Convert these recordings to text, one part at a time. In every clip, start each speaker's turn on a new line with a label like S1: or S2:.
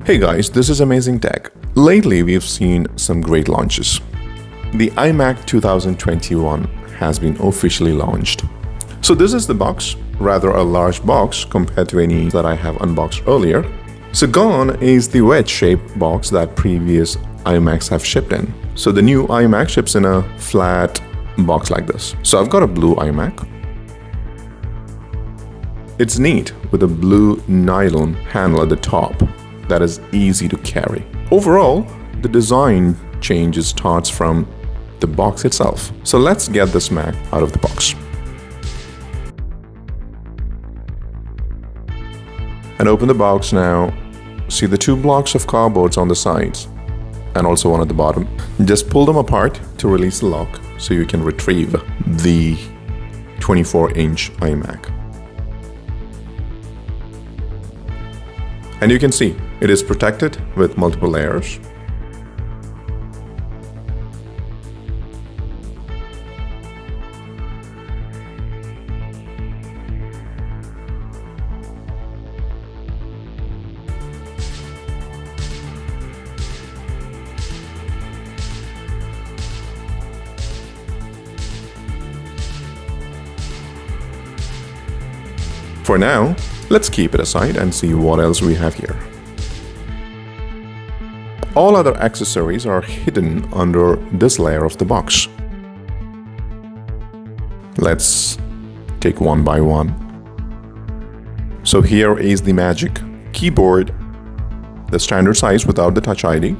S1: Hey guys, this is Amazing Tech. Lately we've seen some great launches. The iMac 2021 has been officially launched. So this is the box, rather a large box compared to any that I have unboxed earlier. So gone is the wedge-shaped box that previous iMacs have shipped in. So the new iMac ships in a flat box like this. So I've got a blue iMac. It's neat with a blue nylon handle at the top that is easy to carry. Overall, the design change starts from the box itself. So let's get this Mac out of the box. And open the box now. See the two blocks of cardboard on the sides and also one at the bottom. Just pull them apart to release the lock so you can retrieve the 24-inch iMac. And you can see it is protected with multiple layers. For now, let's keep it aside and see what else we have here. All other accessories are hidden under this layer of the box. Let's take one by one. So here is the Magic Keyboard, the standard size without the Touch ID.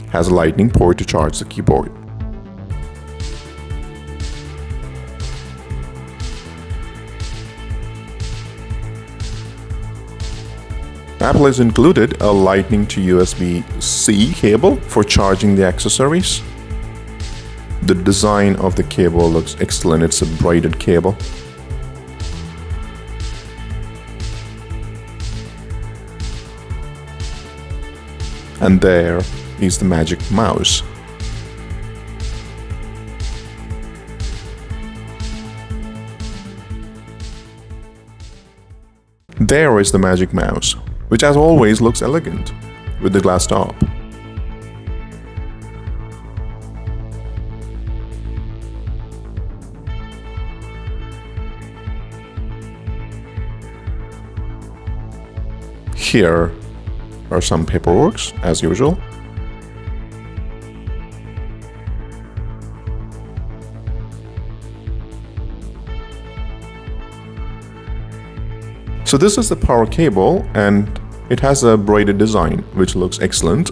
S1: Has a lightning port to charge the keyboard. Apple has included a Lightning to USB-C cable for charging the accessories. The design of the cable looks excellent. It's a braided cable. And there is the Magic Mouse. There is the Magic Mouse, which as always looks elegant with the glass top. Here are some paperwork as usual. So this is the power cable and it has a braided design which looks excellent.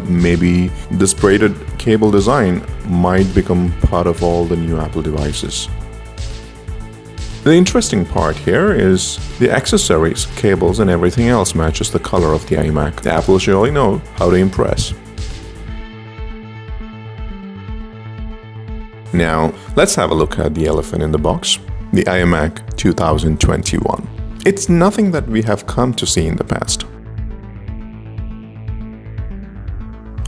S1: Maybe this braided cable design might become part of all the new Apple devices. The interesting part here is the accessories, cables and everything else matches the color of the iMac. Apple surely know how to impress. Now let's have a look at the elephant in the box, the iMac 2021. It's nothing that we have come to see in the past.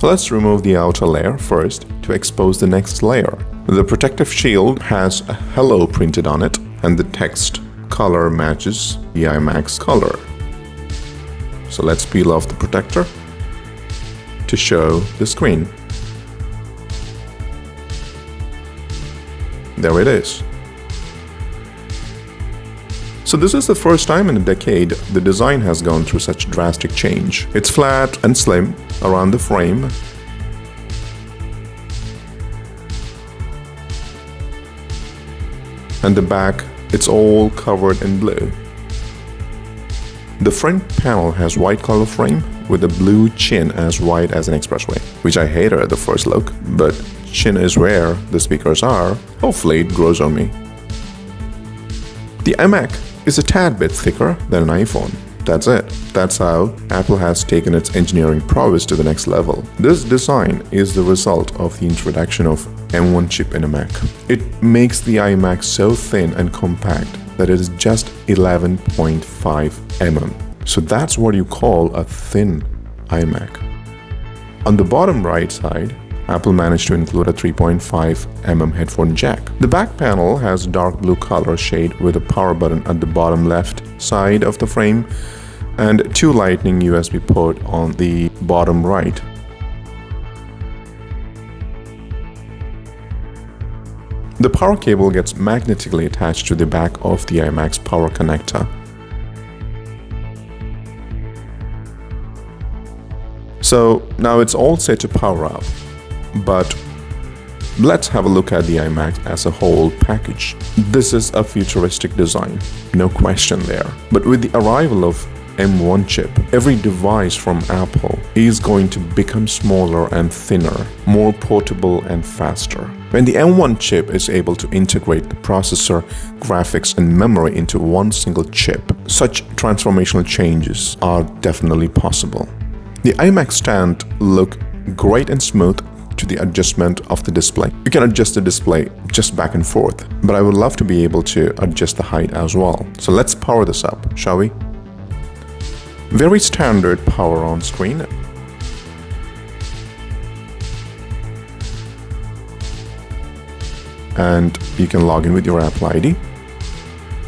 S1: Let's remove the outer layer first to expose the next layer. The protective shield has a hello printed on it and the text color matches the iMac's color. So let's peel off the protector to show the screen. There it is. So this is the first time in a decade the design has gone through such drastic change. It's flat and slim around the frame. And the back, it's all covered in blue. The front panel has white color frame with a blue chin as wide as an expressway, which I hated at the first look, but chin is where the speakers are. Hopefully it grows on me. The iMac is a tad bit thicker than an iPhone. That's it. That's how Apple has taken its engineering prowess to the next level. This design is the result of the introduction of M1 chip in a Mac. It makes the iMac so thin and compact that it is just 11.5 mm. So that's what you call a thin iMac. On the bottom right side, Apple managed to include a 3.5mm headphone jack. The back panel has dark blue color shade with a power button at the bottom left side of the frame and 2 Lightning USB port on the bottom right. The power cable gets magnetically attached to the back of the iMac's power connector. So now it's all set to power up, but let's have a look at the iMac as a whole package. This is a futuristic design, no question there. But with the arrival of M1 chip, every device from Apple is going to become smaller and thinner, more portable and faster. When the M1 chip is able to integrate the processor, graphics and memory into one single chip, such transformational changes are definitely possible. The iMac stand look great and smooth to the adjustment of the display. You can adjust the display just back and forth, but I would love to be able to adjust the height as well. So let's power this up, shall we? Very standard power on screen. And you can log in with your Apple ID.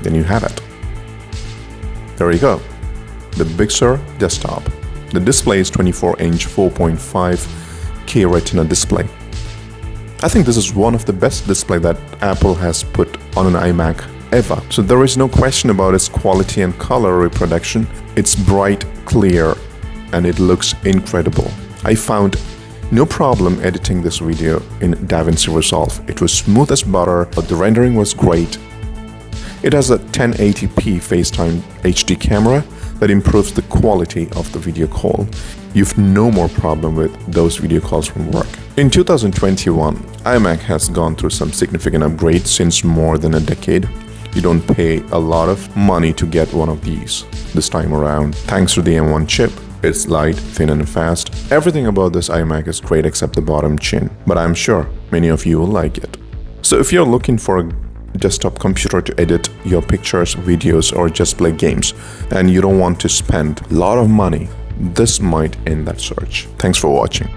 S1: Then you have it. There you go. The Big Sur desktop. The display is 24-inch 4.5K Retina display. I think this is one of the best display that Apple has put on an iMac ever. So there is no question about its quality and color reproduction. It's bright, clear, and it looks incredible. I found no problem editing this video in DaVinci Resolve. It was smooth as butter, but the rendering was great. It has a 1080p FaceTime HD camera that improves the quality of the video call. You've no more problem with those video calls from work. In 2021, iMac has gone through some significant upgrades since more than a decade. You don't pay a lot of money to get one of these this time around. Thanks to the M1 chip, it's light, thin and fast. Everything about this iMac is great except the bottom chin, but I'm sure many of you will like it. So if you're looking for a desktop computer to edit your pictures, videos, or just play games, and you don't want to spend a lot of money, this might end that search. Thanks for watching.